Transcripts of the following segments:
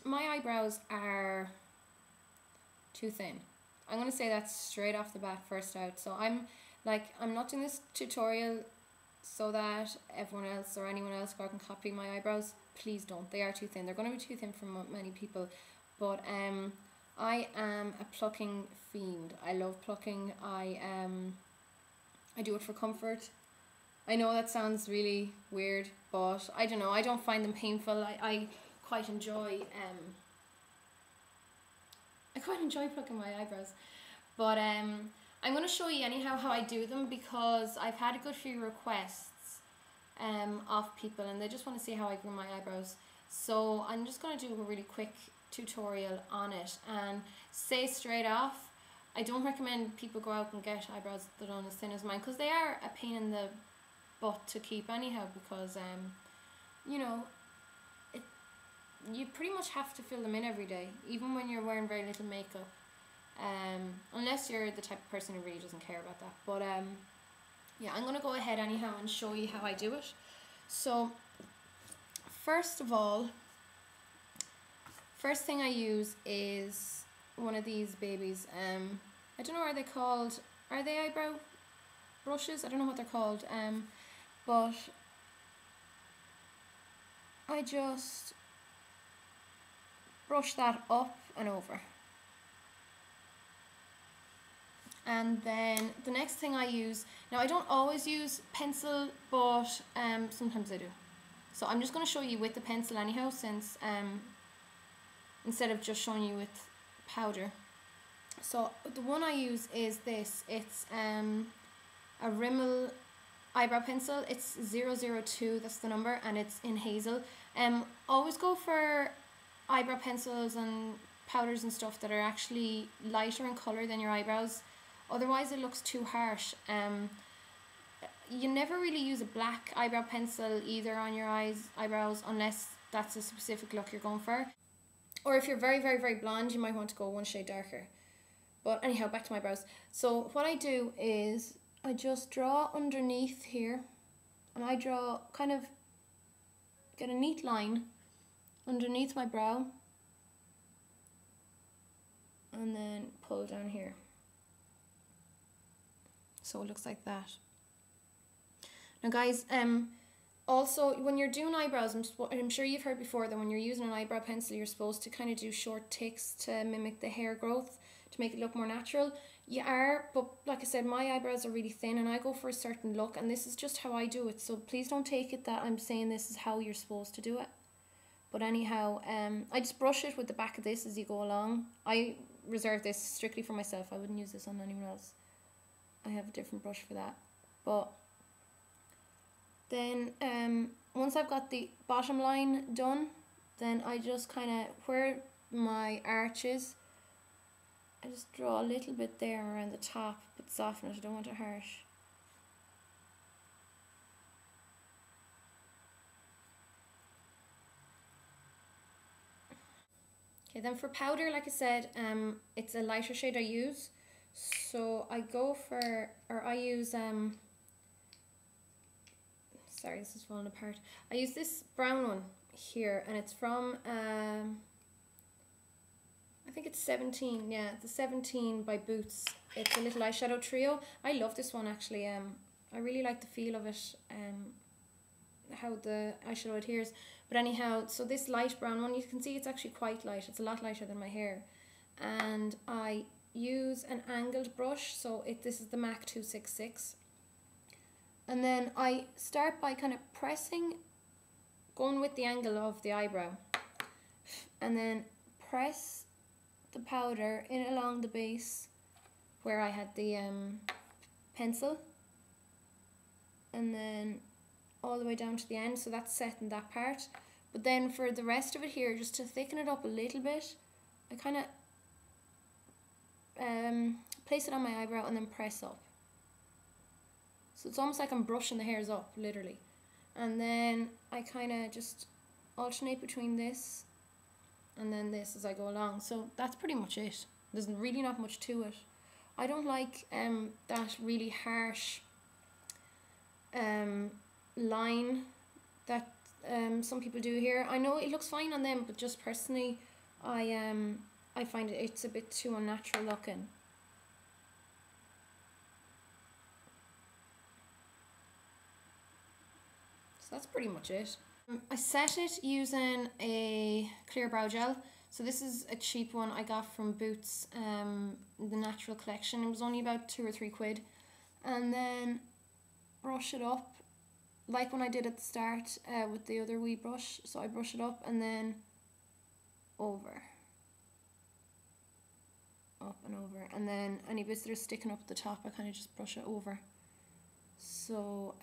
My eyebrows are too thin. I'm going to say that straight off the bat first out. So I'm not doing this tutorial so that everyone else or anyone else can copy my eyebrows. Please don't. They are too thin. They're going to be too thin for many people. But I am a plucking fiend. I love plucking. I do it for comfort. I know that sounds really weird, but I don't know. I don't find them painful. I quite enjoy plucking my eyebrows. But I'm going to show you anyhow how I do them, because I've had a good few requests of people and they just want to see how I groom my eyebrows. So I'm just going to do a really quick tutorial on it, and say straight off, I don't recommend people go out and get eyebrows that are as thin as mine, because they are a pain in the butt to keep anyhow, because you know, you pretty much have to fill them in every day, even when you're wearing very little makeup, unless you're the type of person who really doesn't care about that. But yeah, I'm going to go ahead anyhow and show you how I do it. So first of all, first thing I use is one of these babies. I don't know, are they called, are they eyebrow brushes? I don't know what they're called, but I just brush that up and over. And then the next thing I use, now I don't always use pencil, but sometimes I do. So I'm just going to show you with the pencil anyhow, since instead of just showing you with powder. So the one I use is this. It's a Rimmel eyebrow pencil. It's 002, that's the number, and it's in hazel. Always go for eyebrow pencils and powders and stuff that are actually lighter in colour than your eyebrows. Otherwise it looks too harsh. You never really use a black eyebrow pencil either on your eyebrows, unless that's a specific look you're going for. Or if you're very, very, very blonde, you might want to go one shade darker. But anyhow, back to my brows. So what I do is I just draw underneath here, and I draw kind of, get a neat line underneath my brow, and then pull down here. So it looks like that. Now guys, also when you're doing eyebrows, I'm sure you've heard before that when you're using an eyebrow pencil, you're supposed to kind of do short ticks to mimic the hair growth, to make it look more natural. You are, but like I said, my eyebrows are really thin and I go for a certain look, and this is just how I do it. So please don't take it that I'm saying this is how you're supposed to do it. But anyhow, I just brush it with the back of this as you go along. I reserve this strictly for myself. I wouldn't use this on anyone else. I have a different brush for that. But then once I've got the bottom line done, then I just kind of, where my arch is, I just draw a little bit there around the top, but soften it. I don't want it harsh. Okay, then for powder, like I said, it's a lighter shade I use. So I go for, or I use, sorry, this is falling apart. I use this brown one here, and it's from, I think it's 17, yeah, the 17 by Boots. It's a little eyeshadow trio. I love this one actually. I really like the feel of it, how the eyeshadow adheres. But anyhow, so this light brown one, you can see it's actually quite light. It's a lot lighter than my hair. And I use an angled brush, so this is the MAC 266. And then I start by kind of pressing, going with the angle of the eyebrow, and then press the powder in along the base where I had the pencil, and then all the way down to the end, so that's setting that part. But then for the rest of it here, just to thicken it up a little bit, I kind of place it on my eyebrow and then press up. So it's almost like I'm brushing the hairs up, literally. And then I kind of just alternate between this and then this as I go along. So that's pretty much it. There's really not much to it. I don't like that really harsh line that some people do here. I know it looks fine on them, but just personally, I find it's a bit too unnatural looking. So that's pretty much it. I set it using a clear brow gel. So this is a cheap one I got from Boots, the Natural Collection. It was only about £2 or £3. And then brush it up, like when I did at the start with the other wee brush. So I brush it up and then over. Up and over. And then any bits that are sticking up at the top, I kind of just brush it over. So,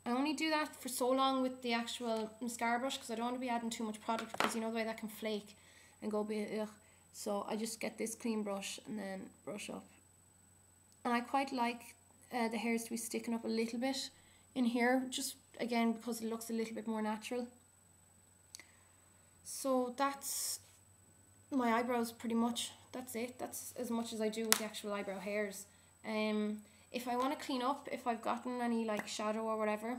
I only do that for so long with the actual mascara brush because I don't want to be adding too much product, because you know the way that can flake and go a bit ugh. So I just get this clean brush and then brush up. And I quite like the hairs to be sticking up a little bit in here, just again because it looks a little bit more natural. So that's my eyebrows pretty much. That's it. That's as much as I do with the actual eyebrow hairs. If I want to clean up, if I've gotten any like shadow or whatever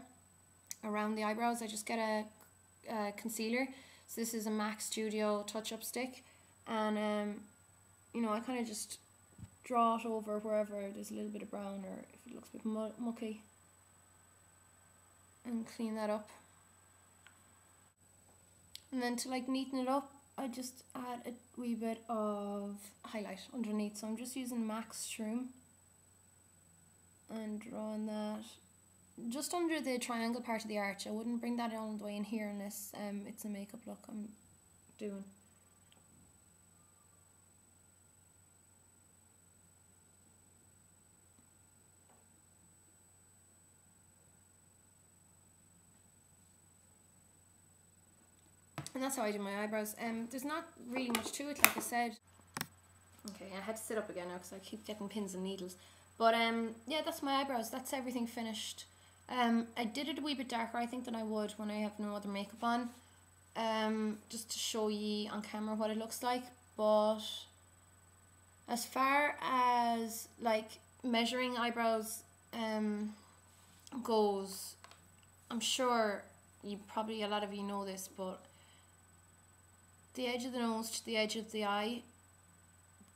around the eyebrows, I just get a concealer. So this is a MAC Studio touch-up stick, and you know, I kind of just draw it over wherever there's a little bit of brown or if it looks a bit mucky, and clean that up. And then to like neaten it up, I just add a wee bit of highlight underneath. So I'm just using MAC Shroom and drawing that just under the triangle part of the arch. I wouldn't bring that all the way in here unless it's a makeup look I'm doing. And that's how I do my eyebrows. There's not really much to it, like I said. Okay, I had to sit up again now because I keep getting pins and needles. But yeah, that's my eyebrows. That's everything finished. I did it a wee bit darker, I think, than I would when I have no other makeup on. Just to show ye on camera what it looks like. But as far as like measuring eyebrows goes, I'm sure a lot of you know this, but the edge of the nose to the edge of the eye,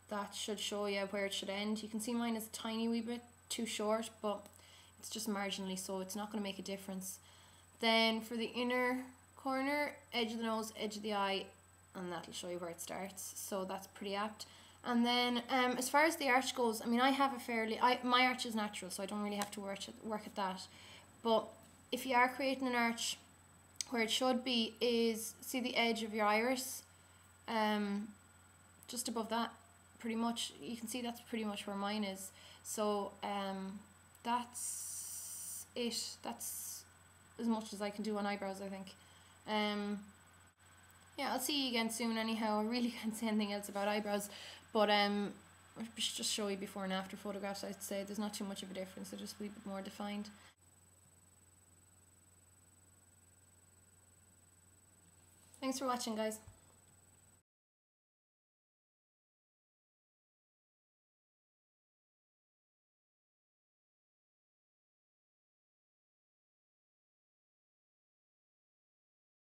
that should show you where it should end. You can see mine is a tiny wee bit too short, but it's just marginally, so it's not going to make a difference. Then for the inner corner, edge of the nose, edge of the eye, and that'll show you where it starts, so that's pretty apt. And then as far as the arch goes, I mean, I have a my arch is natural, so I don't really have to work at that. But if you are creating an arch, where it should be is, see the edge of your iris, just above that, pretty much. You can see that's pretty much where mine is. So that's it. That's as much as I can do on eyebrows, I think. Yeah, I'll see you again soon anyhow. I really can't say anything else about eyebrows, but I should just show you before and after photographs. I'd say there's not too much of a difference. They're just a wee bit more defined. Thanks for watching, guys.